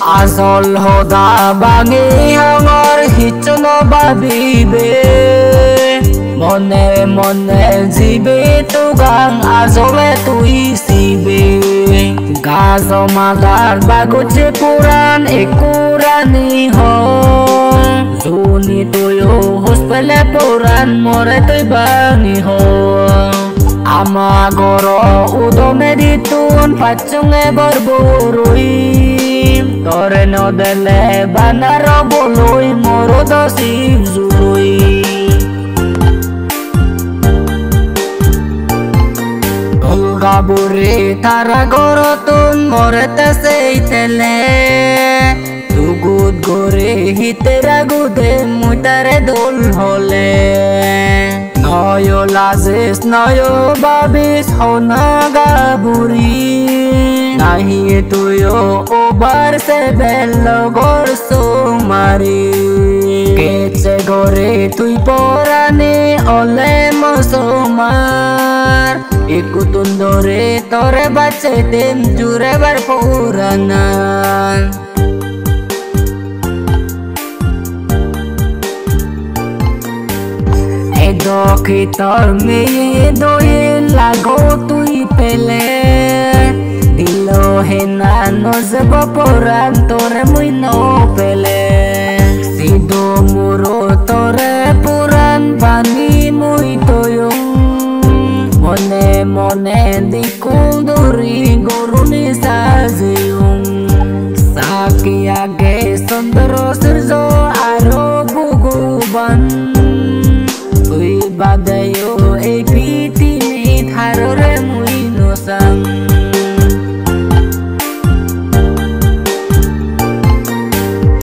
Asol hoda bangi hangor hichono babibe Mone mone zibe tugang azole tuisibe Gazo magar baguche puran ekurani ho Zuni tuyo huspele puran more tuy bangi ho Ama goro udome ditun pacunge berburui Tore no dele banaro bolui moro dosim zurui Gaburi tara gorotun morete seitele Tugut gore hitera gude mutare dol hole Noyo lazis noyo babis hona gaburi Nahi tuyo obar se bello gorso mari Kece gore tui porani ole mosomar Ikutun dore tore bace tim jure berpuranan Edo kitor me doi lago tui pele Dilo henano sebaporan tore muy no pele Sido muro tore puran pani muy toyong Mone mone di kunduri guruni sazi